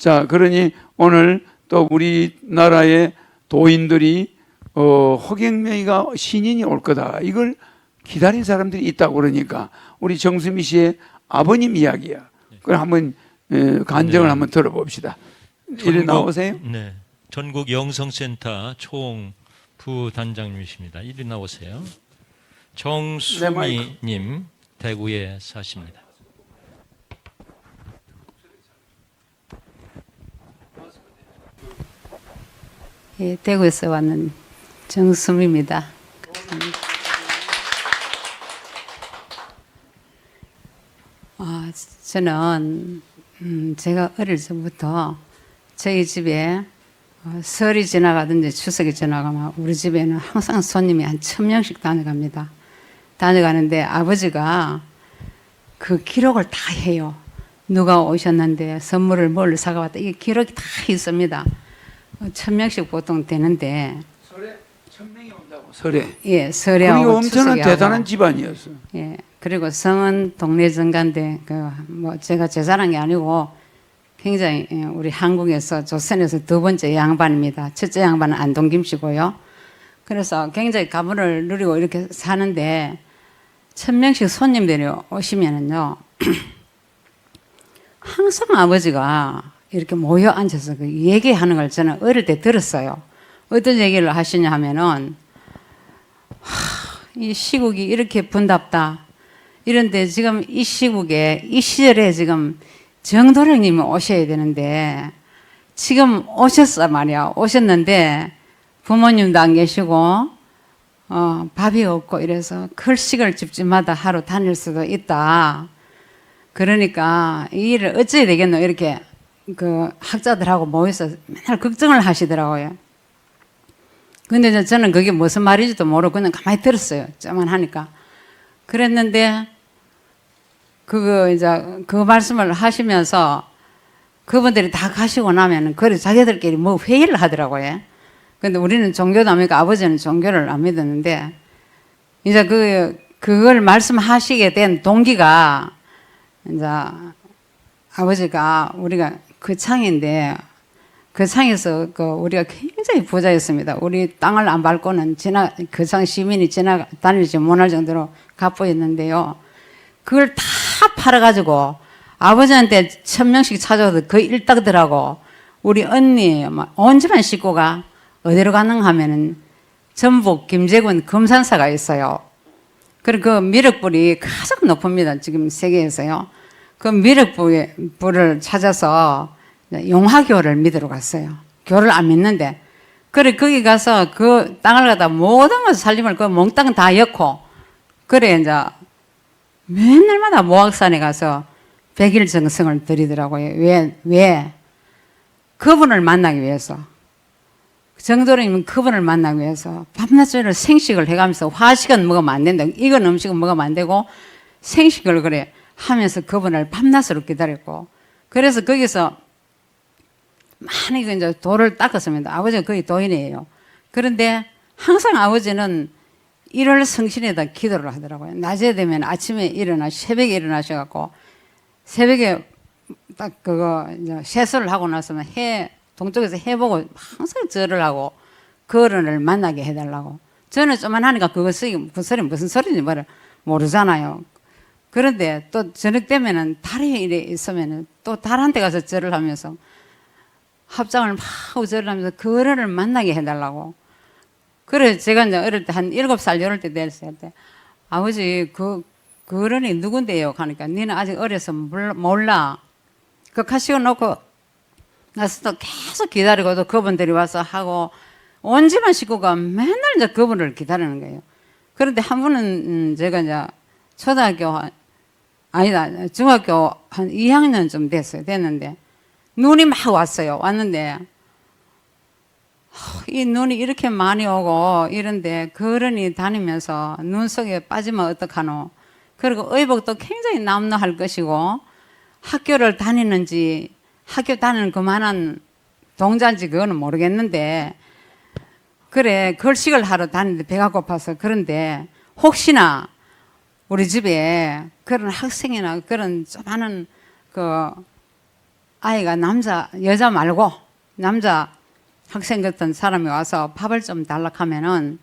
자, 그러니 오늘 또 우리나라의 도인들이 허경영이가 신인이 올 거다. 이걸 기다린 사람들이 있다고 그러니까 우리 정수미 씨의 아버님 이야기야. 그걸 한번 간증을 네. 한번 들어봅시다. 이리 나오세요. 네. 전국 영성센터 총 부단장님이십니다. 이리 나오세요. 정수미님 대구에 사십니다. 예, 대구에서 왔는 정수미입니다. 저는 제가 어릴 적부터 저희 집에 설이 지나가든지 추석이 지나가면 우리 집에는 항상 손님이 한 1000명씩 다녀갑니다. 다녀가는데 아버지가 그 기록을 다 해요. 누가 오셨는데 선물을 뭘 사가왔다. 이게 기록이 다 있습니다. 1000명씩 보통 되는데. 설에 1000명이 온다고. 설에. 예, 설에하고 그리고 엄청난 추석에하고. 대단한 집안이었어. 예, 그리고 성은 동네 정가인데 제가 제 자랑이 아니고 굉장히 우리 한국에서 조선에서 두 번째 양반입니다. 첫째 양반은 안동김 씨고요. 그래서 굉장히 가문을 누리고 이렇게 사는데 1000명씩 손님들이 오시면은요 항상 아버지가 이렇게 모여 앉아서 그 얘기하는 걸 저는 어릴 때 들었어요. 어떤 얘기를 하시냐 하면은 이 시국이 이렇게 분답다. 이런데 지금 이 시국에 이 시절에 지금 정도령님이 오셔야 되는데 지금 오셨어 말이야. 오셨는데 부모님도 안 계시고 밥이 없고 이래서 클식을 집집마다 하루 다닐 수도 있다. 그러니까 이 일을 어찌해야 되겠노 이렇게 그 학자들하고 모여서 맨날 걱정을 하시더라고요. 근데 저는 그게 무슨 말인지도 모르고 그냥 가만히 들었어요. 저만 하니까. 그랬는데 그 말씀을 하시면서 그분들이 다 가시고 나면은 그래 자기들끼리 뭐 회의를 하더라고요. 근데 우리는 종교도 안 믿고 아버지는 종교를 안 믿었는데 이제 그걸 말씀하시게 된 동기가 이제 아버지가 우리가 그 창인데 그 창에서 우리가 굉장히 부자였습니다. 우리 땅을 안 밟고는 그 창 시민이 다니지 못할 정도로 갑부였는데요. 그걸 다 팔아가지고 아버지한테 1000명씩 찾아와도 그 일당들하고 우리 언니 온 집안 식구가 어디로 가는가 하면은 전북 김제군 금산사가 있어요. 그리고 그 미륵불이 가장 높습니다. 지금 세계에서요. 그 미륵불을 찾아서 용화교를 믿으러 갔어요. 교를 안 믿는데. 그래, 거기 가서 그 땅을 갖다 모든 걸 살림을 그 몽땅 다 엮고, 그래, 이제 맨날마다 모악산에 가서 100일 정성을 들이더라고요. 왜? 그분을 만나기 위해서. 정도령님은 그분을 만나기 위해서 밤낮으로 생식을 해가면서 화식은 먹으면 안 된다. 이건 음식은 먹으면 안 되고 생식을 그래 하면서 그분을 밤낮으로 기다렸고, 그래서 거기서 많이 이제 돌을 닦았습니다. 아버지가 거의 도인이에요. 그런데 항상 아버지는 1월 성신에다 기도를 하더라고요. 낮에 되면 아침에 새벽에 일어나셔갖고 새벽에 딱 이제 세수를 하고 나서는 동쪽에서 해 보고 항상 절을 하고 거른을 만나게 해달라고. 저는 좀만 하니까 그 소리 무슨 소리인지 모르잖아요. 그런데 또 저녁 되면은 달이 이래 있으면은 또 달한테 가서 절을 하면서 합장을 막 하고 절을 하면서 거른을 만나게 해달라고. 그래 제가 이제 어릴 때 한 7살 이럴 때 됐을 때 아버지 거른이 누군데요? 하니까 니는 아직 어려서 몰라. 그 가시고 놓고 나서 또 계속 기다리고도 그분들이 와서 하고 온 집안 식구가 맨날 이제 그분을 기다리는 거예요. 그런데 한 분은 제가 이제 중학교 한 2학년쯤 됐는데 눈이 막 왔어요. 왔는데 이 눈이 이렇게 많이 오고 이런데 거른이 다니면서 눈 속에 빠지면 어떡하노. 그리고 의복도 굉장히 남루할 것이고 학교를 다니는지 학교 다니는 그만한 동자인지 그거는 모르겠는데 그래 걸식을 하러 다니는데 배가 고파서 그런데 혹시나 우리 집에 그런 학생이나 그런 조그마한 아이가 여자 말고 남자 학생 같은 사람이 와서 밥을 좀 달라 하면은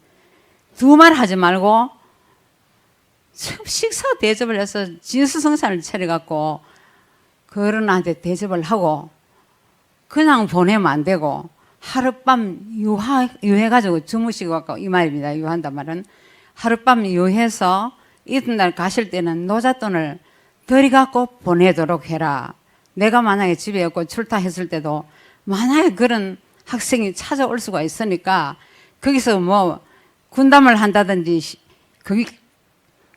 두 말 하지 말고 식사 대접을 해서 진수성찬을 차려갖고 그 어른한테 대접을 하고 그냥 보내면 안 되고 하룻밤 유해가지고 주무시고 갖고 이 말입니다. 유한단 말은 하룻밤 유해서 이튿날 가실 때는 노잣돈을 들이갖고 보내도록 해라. 내가 만약에 집에 없고 출타했을 때도 만약에 그런 학생이 찾아올 수가 있으니까 거기서 뭐 군담을 한다든지 거기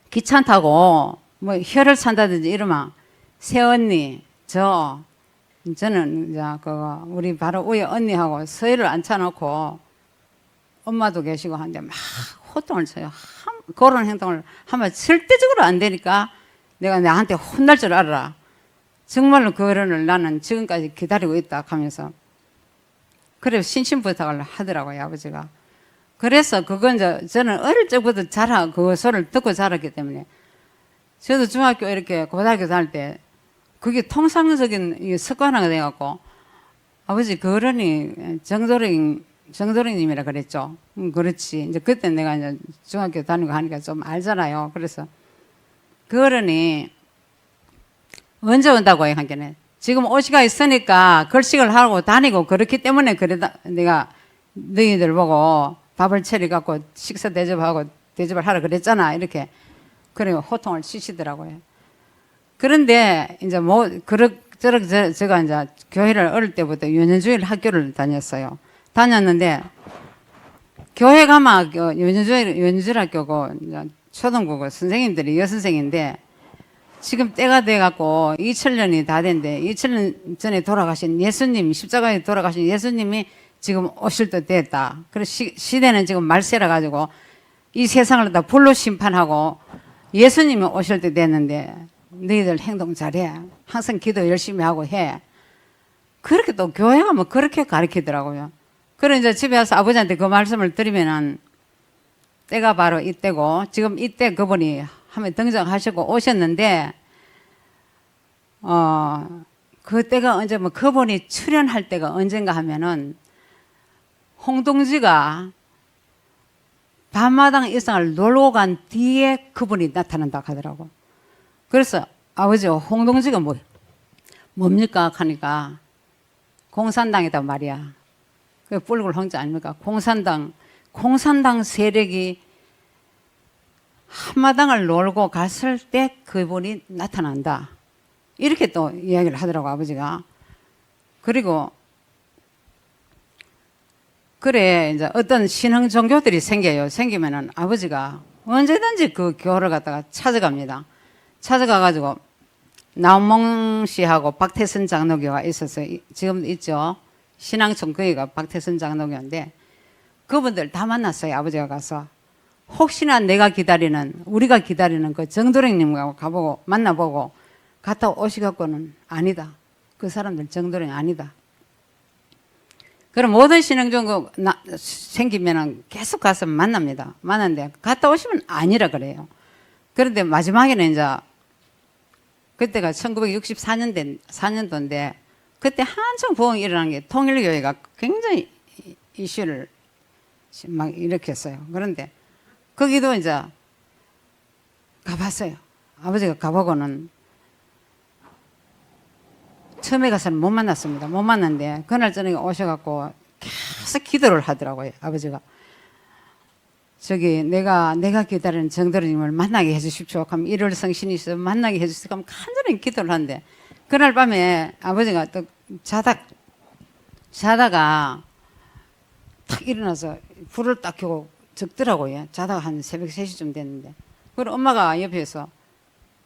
기차 타고 뭐 혀를 산다든지 이러면 새언니 저는 이제 그거 우리 바로 위에 언니하고 서희를 앉혀놓고 엄마도 계시고 하는데 막 호통을 쳐요. 그런 행동을 하면 절대적으로 안 되니까 내가 나한테 혼날 줄 알아라. 정말로 그 어른을 나는 지금까지 기다리고 있다 하면서 그래 신신부탁을 하더라고요 아버지가. 그래서 그건 저는 어릴 적부터 그 소리를 듣고 자랐기 때문에 저도 중학교 이렇게 고등학교 다닐 때 그게 통상적인 습관화가 돼갖고 아버지 그 어른이 정도령님이라 그랬죠. 그렇지. 이제 그때 내가 이제 중학교 다니고 하니까 좀 알잖아요. 그래서 그 어른이 언제 온다고 해요, 한게는. 지금 오시가 있으니까 걸식을 하고 다니고 그렇기 때문에 내가 너희들 보고 밥을 차려갖고 식사 대접을 하라 그랬잖아. 이렇게. 그래 호통을 치시더라고요. 그런데 이제 제가 이제 교회를 어릴 때부터 연년주일 학교를 다녔어요. 다녔는데 교회 가면 연년주일 학교고 초등부고 선생님들이 여선생인데 지금 때가 돼갖고 2000년이 다 됐는데 2000년 전에 돌아가신 예수님 십자가에 돌아가신 예수님이 지금 오실 때 됐다. 그래서 시대는 지금 말세라 가지고 이 세상을 다 불로 심판하고 예수님이 오실 때 됐는데 너희들 행동 잘해. 항상 기도 열심히 하고 해. 그렇게 또 교회 가면 그렇게 가르치더라고요. 그래 이제 집에 와서 아버지한테 그 말씀을 드리면은 때가 바로 이때고 지금 이때 그분이 한번 등장하시고 오셨는데 그때가 언제 뭐 그분이 출연할 때가 언젠가 하면은 홍동지가 밤마당 일상을 놀고 간 뒤에 그분이 나타난다 하더라고. 그래서 아버지 홍동지가 뭡니까 하니까 공산당이다 말이야. 그 뿔굴 홍자 아닙니까? 공산당 세력이 한마당을 놀고 갔을 때 그분이 나타난다. 이렇게 또 이야기를 하더라고 아버지가. 그리고 그래 이제 어떤 신흥 종교들이 생기면은 아버지가 언제든지 그 교회를 갖다가 찾아갑니다. 찾아가가지고 나온몽 씨하고 박태선 장로교가 있어서 지금 있죠. 신앙촌 거기가 박태선 장로교인데 그분들 다 만났어요. 아버지가 가서 혹시나 우리가 기다리는 그 정도령님하고 가보고 만나보고 갔다 오시갖고는 아니다. 그 사람들 정도령이 아니다. 그럼 모든 신앙종교 생기면은 계속 가서 만납니다. 만났는데 갔다 오시면 아니라 그래요. 그런데 마지막에는 이제 그때가 1964년도인데 그때 한창 부흥이 일어난 게 통일교회가 굉장히 이슈를 막 일으켰어요. 그런데 거기도 이제 가봤어요. 아버지가 가보고는 처음에 가서는 못 만났습니다. 못 만났는데 그날 저녁에 오셔갖고 계속 기도를 하더라고요. 아버지가 내가 기다리는 정도령님을 만나게 해주십시오. 그럼 일월성신이 있어 만나게 해주십시오. 그럼 간절히 기도를 하는데 그날 밤에 아버지가 또 자다가 탁 일어나서 불을 딱 켜고 적더라고요. 자다가 한 새벽 3시쯤 됐는데 그리고 엄마가 옆에서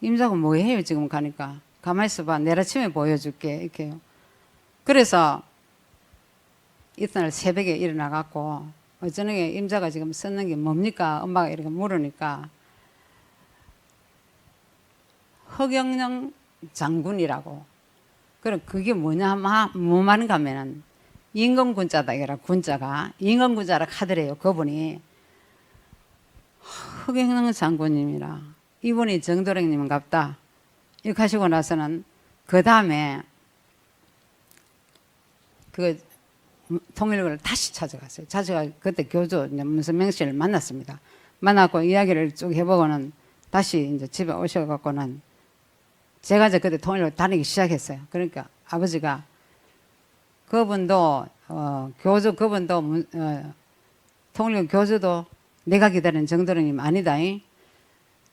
임자고 뭐 해요 지금 가니까 가만히 있어봐 내일 아침에 보여줄게 이렇게요. 그래서 이튿날 새벽에 일어나갖고 저녁에 임자가 지금 썼는 게 뭡니까 엄마가 이렇게 물으니까 허경영 장군이라고. 그럼 그게 뭐냐 뭐 말인가 하면은 임금군자다 이라 군자가 임금군자라 하더래요. 그분이 허경영 장군님이라 이분이 정도령님인갑다 이렇게 하시고 나서는 그 다음에 그 통일교를 다시 찾아갔어요. 찾아가 그때 교주 이제 문선명 씨를 만났습니다. 만나고 이야기를 쭉 해보고는 다시 이제 집에 오셔갖고는 제가 이제 그때 통일교 다니기 시작했어요. 그러니까 아버지가 그분도 교주 그분도 통일교 교주도 내가 기다리는 정도령님 아니다잉.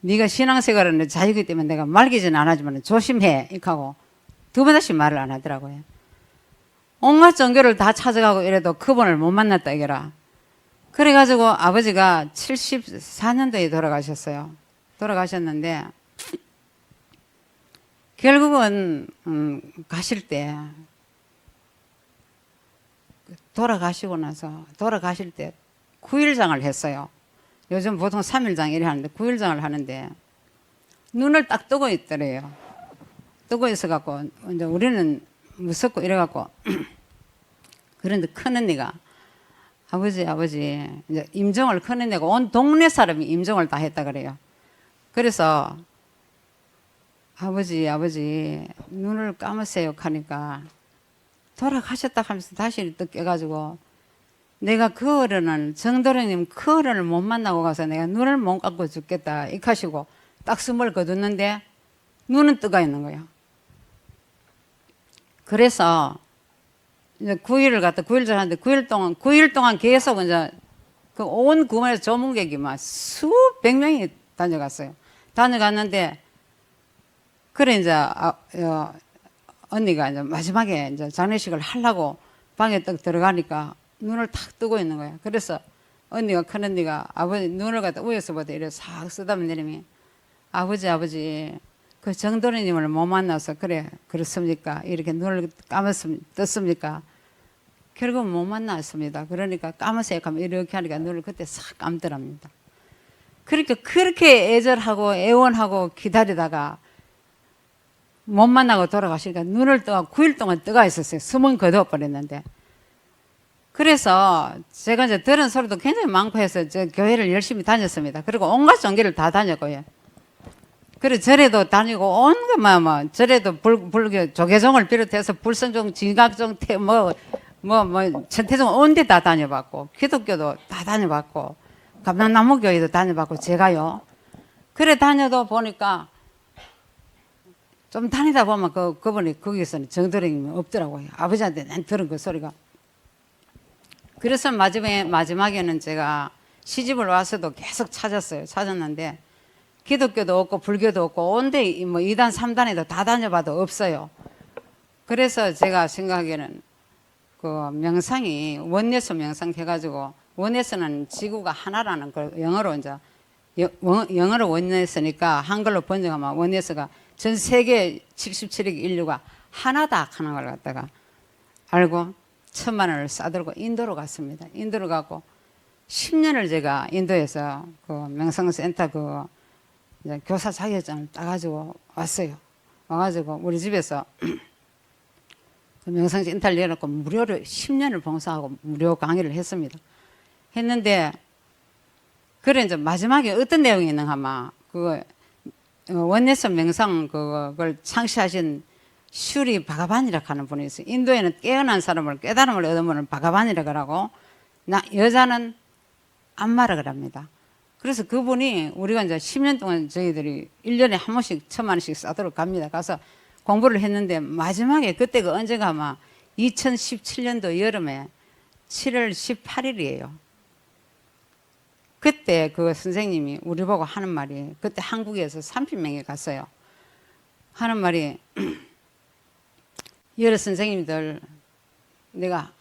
네가 신앙생활은 자유기 때문에 내가 말기지는 않았지만 조심해 이렇게 하고 두 번 다시 말을 안 하더라고요. 온갖 종교를 다 찾아가고 이래도 그분을 못 만났다 이거라. 그래가지고 아버지가 74년도에 돌아가셨어요. 돌아가셨는데 결국은 가실 때 돌아가시고 나서 돌아가실 때 9일장을 했어요. 요즘 보통 3일장 이래 하는데 9일장을 하는데 눈을 딱 뜨고 있더래요. 뜨고 있어갖고 이제 우리는 무섭고 이래갖고 그런데 큰언니가 아버지 이제 임종을 큰언니가 온 동네 사람이 임종을 다 했다 그래요. 그래서 아버지 눈을 감으세요 하니까 돌아가셨다 하면서 다시 또 깨가지고 내가 그 어른을 정도령님 그 어른을 못 만나고 가서 내가 눈을 못 감고 죽겠다 이렇게 하시고 딱 숨을 거뒀는데 눈은 뜨가 있는 거야. 그래서 이제 9일을 갔다 9일 전하는데 9일 동안 계속 이제 그 온 구만에서 조문객이 막 수백 명이 다녀갔어요. 다녀갔는데 그래 이제 언니가 이제 마지막에 이제 장례식을 하려고 방에 딱 들어가니까 눈을 탁 뜨고 있는 거야. 그래서 언니가 큰언니가 아버지 눈을 갖다 위에서부터 이렇게 싹 쓰다만 내리면 아버지 그 정도령님을 못 만나서 그렇습니까? 이렇게 눈을 떴습니까? 결국은 못 만났습니다. 그러니까 감으세요 하면 이렇게 하니까 눈을 그때 싹 감더랍니다. 그러니까 그렇게 애절하고 애원하고 기다리다가 못 만나고 돌아가시니까 눈을 떠가 9일 동안 떠가 있었어요. 숨은 거둬버렸는데. 그래서 제가 이제 들은 소리도 굉장히 많고 해서 저 교회를 열심히 다녔습니다. 그리고 온갖 종교를 다 다녔고요. 그래 절에도 다니고 온갖 절에도 불교 조계종을 비롯해서 불성종, 진각종, 천태종 온 데 다 다녀봤고 기독교도 다 다녀봤고 감남나무교회도 다녀봤고 제가요. 그래 다녀도 보니까 좀 다니다 보면 그분이 거기서는 정도령님이 없더라고요. 아버지한테 난 들은 그 소리가. 그래서 마지막에는 제가 시집을 와서도 계속 찾았는데 기독교도 없고 불교도 없고 온데 뭐 2단 3단에도 다 다녀봐도 없어요. 그래서 제가 생각하기에는 그 명상이 원네스 명상 해가지고 원네스는 지구가 하나라는 걸 영어로 이제 영어로 원네스니까 한글로 번역하면 원네스가 전 세계 77억 인류가 하나다 하는 걸 갖다가 알고 1,000만 원을 싸들고 인도로 갔습니다. 인도로 가고 10년을 제가 인도에서 그 명상센터 그 이제 교사 자격증을 따가지고 왔어요. 와가지고 우리 집에서 그 명상센터를 열어놓고 무료로 10년을 봉사하고 무료 강의를 했습니다. 했는데 그래 이제 마지막에 어떤 내용이 있는가 하면 그 원네스 명상 그걸 창시하신 슈리 바가반이라고 하는 분이 있어요. 인도에는 깨어난 사람을 깨달음을 얻은 분을 바가반이라고 하고 여자는 암마라고 합니다. 그래서 그분이 우리가 이제 10년 동안 저희들이 1년에 한 번씩 1,000만 원씩 싸도록 갑니다. 가서 공부를 했는데 마지막에 그때가 언제가 아마 2017년도 여름에 7월 18일이에요. 그때 그 선생님이 우리 보고 하는 말이 그때 한국에서 30명이 갔어요. 하는 말이 여러 선생님들 내가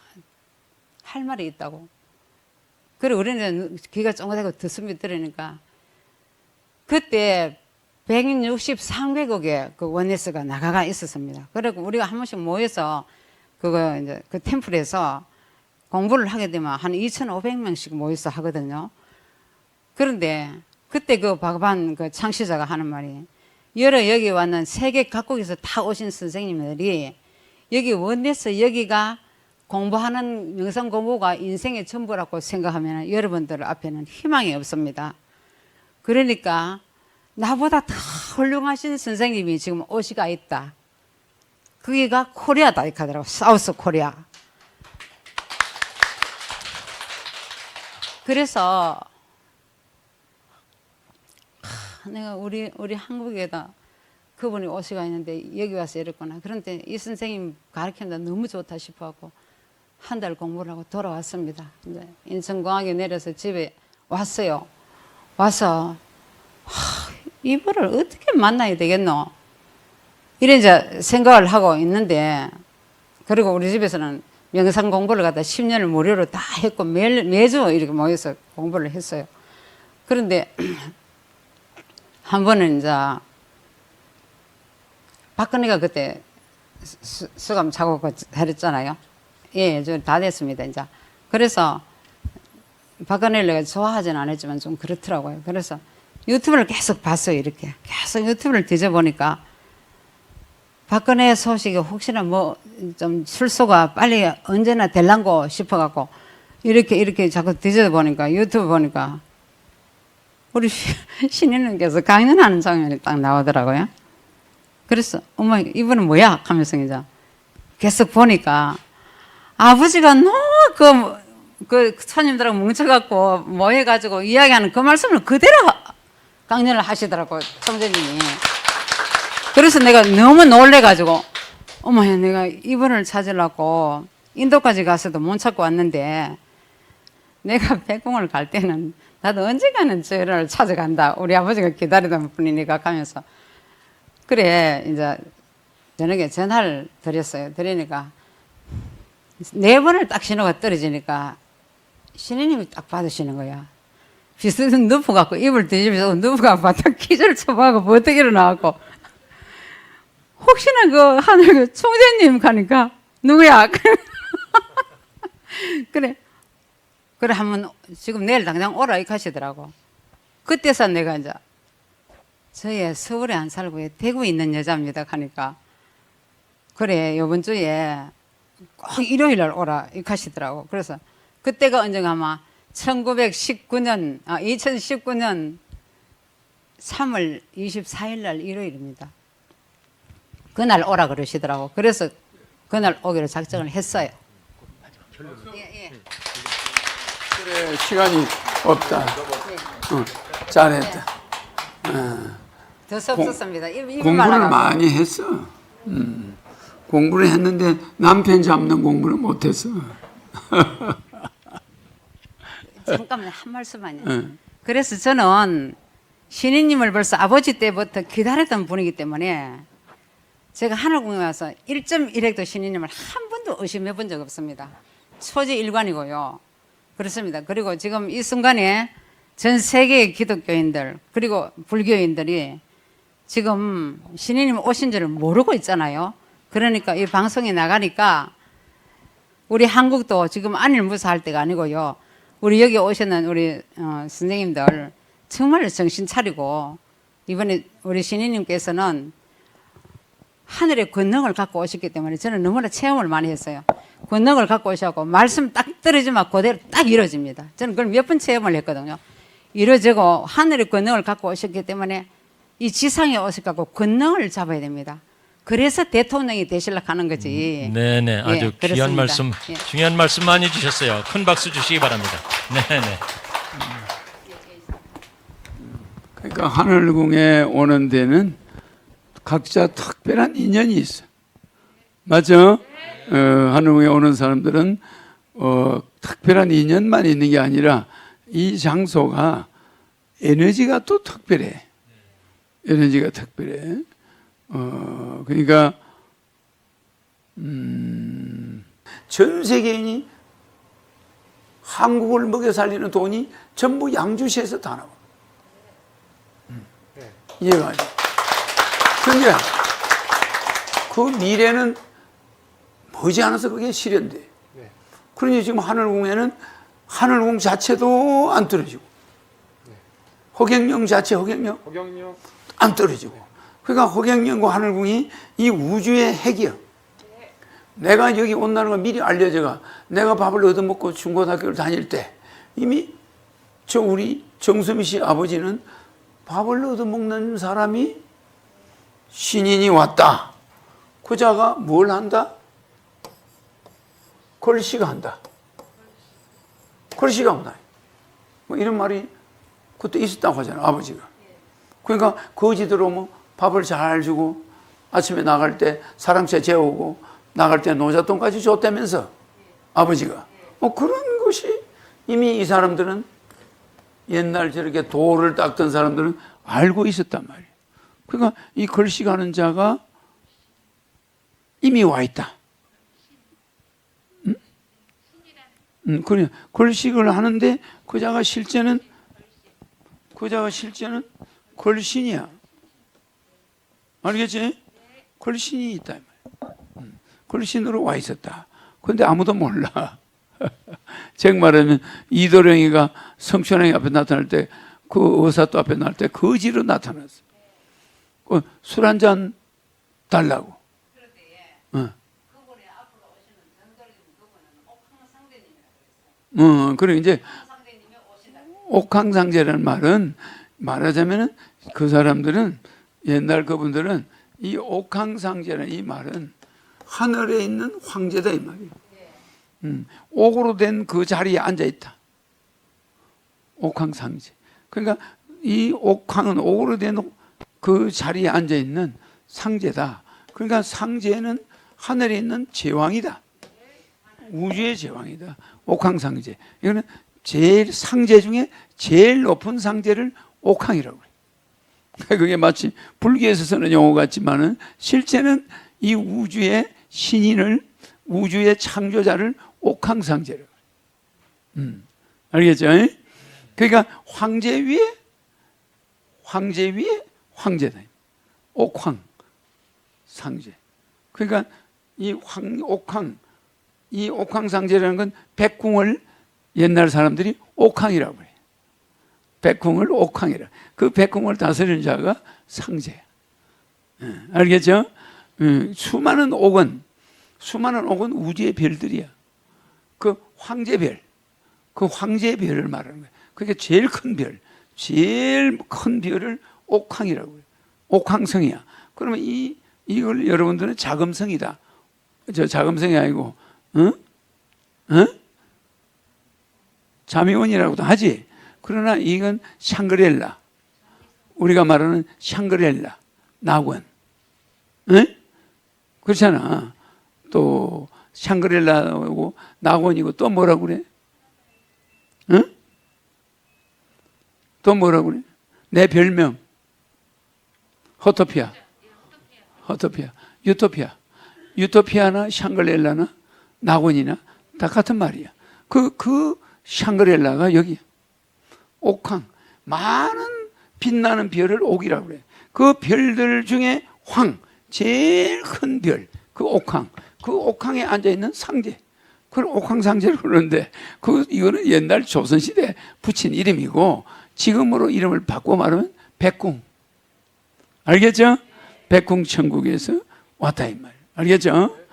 할 말이 있다고. 그래 우리는 귀가 쫑긋하고 듣습니다 들으니까 그때 163개국에 그 원네스가 나가가 있었습니다. 그리고 우리가 한 번씩 모여서 그거 이제 그 템플에서 공부를 하게 되면 한 2,500명씩 모여서 하거든요. 그런데 그때 그 바가반 그 창시자가 하는 말이 여러 여기 왔는 세계 각국에서 다 오신 선생님들이 여기 원네스 여기가 공부하는 명상 공부가 인생의 전부라고 생각하면 여러분들 앞에는 희망이 없습니다. 그러니까 나보다 더 훌륭하신 선생님이 지금 오시가 있다. 그게가 코리아다 이렇게 하더라고. 사우스 코리아. 그래서 내가 우리 한국에다 그분이 오시가 있는데 여기 와서 이랬구나. 그런데 이 선생님 가르치는데 너무 좋다 싶어갖고 한 달 공부를 하고 돌아왔습니다. 이제 인천공항에 내려서 집에 왔어요. 와서 이분을 어떻게 만나야 되겠노? 이래 이제 생각을 하고 있는데, 그리고 우리 집에서는 명상 공부를 갖다 10년을 무료로 다 했고 매주 이렇게 모여서 공부를 했어요. 그런데 한 번은 이제 박근혜가 그때 수감 자고 했잖아요. 예, 저 다 됐습니다, 이제. 그래서 박근혜를 내가 좋아하진 않았지만 좀 그렇더라고요. 그래서 유튜브를 계속 봤어요, 이렇게. 계속 유튜브를 뒤져보니까 박근혜 소식이 혹시나 뭐 좀 출소가 빨리 언제나 될란고 싶어갖고 이렇게 자꾸 뒤져보니까 유튜브 보니까 우리 신인님께서 강연하는 장면이 딱 나오더라고요. 그래서 어머 이분은 뭐야 하면서 이제 계속 보니까 아버지가 너무 그 손님들하고 뭉쳐갖고 모여가지고 이야기하는 그 말씀을 그대로 강연을 하시더라고요, 총재님이. 그래서 내가 너무 놀래가지고 어머 내가 이분을 찾으려고 인도까지 가서도 못 찾고 왔는데 내가 백봉을 갈 때는 나도 언젠가는 저를 찾아간다. 우리 아버지가 기다리던 분이니까 하면서 그래 이제 저녁에 전화를 드렸어요. 드리니까 4번을 딱 신호가 떨어지니까 신우님이 딱 받으시는 거야. 비스듬 눕혀갖고 입을 뒤집어서 눕혀갖고 바닥 기절 쳐봐갖고 버티기로 나왔고 혹시나 그 하늘 그 총재님 가니까 누구야? 그래 한번 지금 내일 당장 오라 이렇게 하시더라고. 그때서 내가 이제 저희 서울에 안 살고 대구에 있는 여자입니다 하니까 그래 이번 주에 꼭 일요일 날 오라 이렇게 하시더라고. 그래서 그때가 언젠가 아마 2019년 3월 24일 날 일요일입니다. 그날 오라 그러시더라고. 그래서 그날 오기로 작정을 했어요. 예. 그래, 시간이 없다. 잘했다. 더 섭섭습니다. 공부를 많이 했어. 공부를 했는데 남편 잡는 공부는 못했어. 잠깐만 한 말씀만요. 그래서 저는 신인님을 벌써 아버지 때부터 기다렸던 분이기 때문에 제가 하늘궁에 와서 1.1핵도 신인님을 한 번도 의심해 본 적 없습니다. 초지일관이고요. 그렇습니다. 그리고 지금 이 순간에 전 세계의 기독교인들 그리고 불교인들이 지금 신인님 오신 줄을 모르고 있잖아요. 그러니까 이 방송에 나가니까 우리 한국도 지금 안일무사할 때가 아니고요. 우리 여기 오시는 우리 선생님들 정말 정신 차리고 이번에 우리 신인님께서는 하늘의 권능을 갖고 오셨기 때문에 저는 너무나 체험을 많이 했어요. 권능을 갖고 오셔서 말씀 딱 떨어지면 그대로 딱 이루어집니다. 저는 그걸 몇 번 체험을 했거든요. 이루어지고 하늘의 권능을 갖고 오셨기 때문에 이 지상에 오셔서 권능을 잡아야 됩니다. 그래서 대통령이 되시려고 하는 거지. 네네, 아주 귀한 그렇습니다. 말씀, 예. 중요한 말씀 많이 주셨어요. 큰 박수 주시기 바랍니다. 네네. 그러니까 하늘궁에 오는 데는 각자 특별한 인연이 있어. 맞죠? 하늘궁에 오는 사람들은 특별한 인연만 있는 게 아니라 이 장소가 에너지가 또 특별해. 에너지가 특별해. 그러니까 전 세계인이 한국을 먹여 살리는 돈이 전부 양주시에서 다 나와. 이해가 안 돼. 근데 그 미래는 머지않아서 그게 실현돼. 그러니 지금 하늘궁에는 하늘궁 자체도 안 떨어지고 허경영 자체 허경영 안 떨어지고 그러니까 허경영과 하늘궁이 이 우주의 핵이야. 내가 여기 온다는 걸 미리 알려져가 내가 밥을 얻어먹고 중고등학교를 다닐 때 이미 우리 정수미 씨 아버지는 밥을 얻어먹는 사람이 신인이 왔다. 그 자가 뭘 한다? 걸시가 한다. 걸시가 온다. 뭐 이런 말이 그때 있었다고 하잖아요, 아버지가. 그러니까 거지 들어오면 밥을 잘 주고 아침에 나갈 때 사랑채 재우고 나갈 때 노잣돈까지 줬다면서 아버지가. 그런 것이 이미 이 사람들은 옛날 저렇게 돌을 닦던 사람들은 알고 있었단 말이에요. 그러니까 이 걸식하는 자가 이미 와 있다. 그래. 걸식을 하는데 그 자가 실제는 걸신이야. 알겠지? 걸신이 있다. 걸신으로 와 있었다. 그런데 아무도 몰라. 즉 말하면 이도령이가 성춘왕이 앞에 나타날 때, 그 의사도 앞에 나올 때 거지로 나타났어. 술 한 잔 달라고. 그래 이제 옥황상제라는 말은 말하자면은 그 사람들은 옛날 그분들은 이 옥황상제라는 이 말은 하늘에 있는 황제다 이 말이에요. 옥으로 된 그 자리에 앉아 있다. 옥황상제. 그러니까 이 옥황은 옥으로 된 그 자리에 앉아 있는 상제다. 그러니까 상제는 하늘에 있는 제왕이다. 우주의 제왕이다. 옥황상제. 이거는 제일 상제 중에 제일 높은 상제를 옥황이라고 그래요. 그게 마치 불교에서 쓰는 용어 같지만은 실제는 이 우주의 신인을, 우주의 창조자를 옥황상제라고 그래요. 알겠죠? 그러니까 황제 위에 황제다. 옥황상제. 그러니까 이 옥황상제라는 건 백궁을 옛날 사람들이 옥황이라고 해요. 백궁을 옥황이라. 그 백궁을 다스리는 자가 상제야. 알겠죠? 수많은 옥은 우주의 별들이야. 그 황제별, 그 황제별을 말하는 거예요. 그게 제일 큰 별을 옥황이라고 해요. 옥황성이야. 그러면 이걸 여러분들은 자금성이다. 저 자금성이 아니고, 자미원이라고도 하지. 그러나 이건 샹그렐라. 우리가 말하는 샹그렐라. 낙원. 그렇잖아. 또 샹그렐라고 낙원이고 또 뭐라고 그래? 또 뭐라고 그래? 내 별명. 허토피아. 유토피아나 샹그렐라나 낙원이나 다 같은 말이야. 그 샹그렐라가 여기야. 옥황. 많은 빛나는 별을 옥이라고 그래. 그 별들 중에 제일 큰 별, 그 옥황. 그 옥황에 앉아있는 상제. 그걸 옥황상제로 그러는데, 이거는 옛날 조선시대 붙인 이름이고, 지금으로 이름을 바꿔 말하면 백궁. 알겠죠? 백궁천국에서 왔다 이 말. 알겠죠?